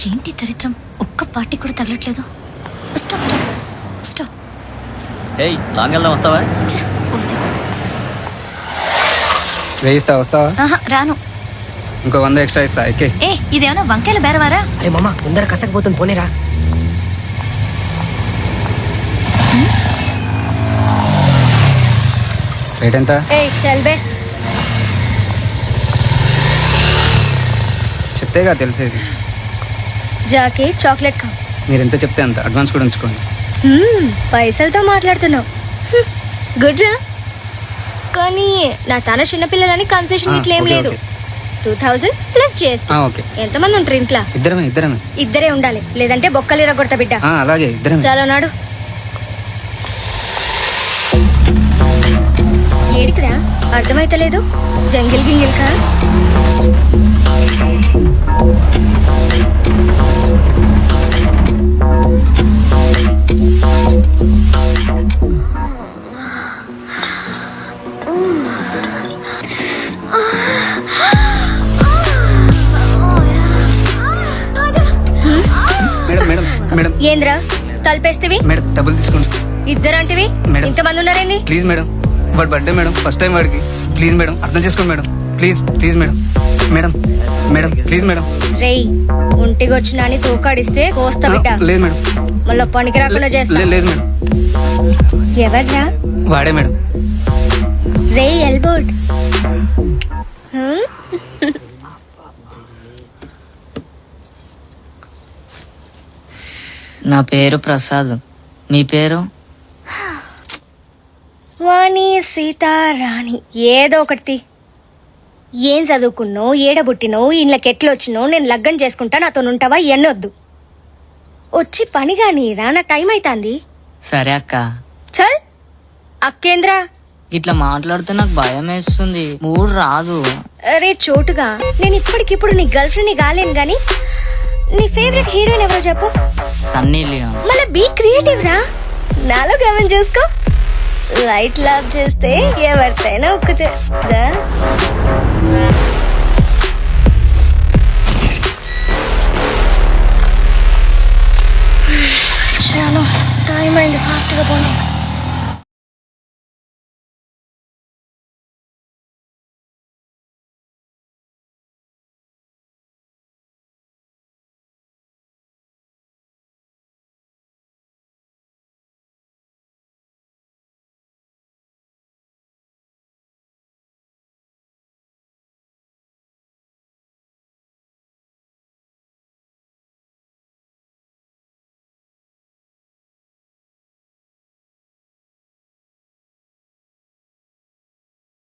ఏంటి దరిద్రం, ఒక్క పార్టీ కూడా తగలట్లేదు. Stop stop stop. ఏయ్ లాంగ్ వెళ్దాం, వస్తావా? వేయిస్తా, వస్తావా? రాను. ఇంకో 100 ఎక్స్ట్రా ఇస్తా, ఎక్కే. ఏ ఇదేమన్నా వంకాయల బేరవారా? అరే మామ ముందర కసకపోతుంది, పోనేరా. రేట్ ఎంత? చల్బే చెప్తేగా తెలిసేది. జాకే చాక్లెట్ కా. మీరు ఎంత చెప్తే అంత, అడ్వాన్స్ కూడా ఉంచుకోండి. పైసలతో మాట్లాడుతున్నావు, గుడ్ రా. కానీ నా తన చిన్నపిల్లలని కన్సెషన్ ఇట్లా ఏం లేదు. 2000 ప్లస్ GST. ఓకే. ఎంతమంది ఉంటారు ఇంట్లో? ఇద్దరమే. ఇద్దరే ఉండాలి, లేదంటే బొక్కలు ఇరగొడతా బిడ్డ. అలాగే ఇద్దరమే. చాలా నాడు ఏడికిరా, అర్థమైతలేదు. జంగిల్ గింగిల్ కా? మేడం ఏంద్రా తలపేస్తేవి? మేడం డబ్బులు తీసుకోండి. ఇద్దరంటివి ఇంతమంది ఉన్నారేంది? ప్లీజ్ మేడం, వాడి బర్త్డే మేడం, ఫస్ట్ టైం వాడికి. ప్లీజ్ మేడం, అర్థం చేసుకోండి madam. Please madam. Please madam. రేయ్, ఒంటికి వచ్చిన అని తోకాడిస్తే కోస్తా బిడ్డ. లేదు మేడం. మళ్ళీ పనికి రాకుండా చేస్తా. లేదు మేడం. ఎవర్రా? వాడే మేడం. రే ఎల్బోర్డ్. నా పేరు ప్రసాద్, మీ పేరు? వాణి సీతారాణి, ఏదో ఒకటి. ఏం చదువుకున్నావు, ఏడబుట్టినో, ఇంట్లోకెట్లొచ్చినో, నేను లగ్గం చేసుకుంటా, నాతో ఉంటావా? ఎన్నొద్దు, వచ్చి పనిగా నీరా, నా టైం అవుతుంది. సరే అక్క. చల్ అక్కేంద్రా, ఇట్లా మాట్లాడితే నాకు భయం వేస్తుంది, మూడు రాదు. అరే చోటుగా, నేను ఇప్పటికిప్పుడు నీ గర్ల్ ఫ్రెండ్ కాలేను గాని నీ ఫేవరెట్ హీరోయిన్ ఎవరో చెప్పు. Sunny Leone. మళ్ళీ బీ క్రియేటివ్ రా, నాలో గమని చూసుకో. లైట్ లాబ్ చేస్తే ఎవరితైనా ఒక్కతే. చాలా టైం అయింది, ఫాస్ట్గా పోనీ.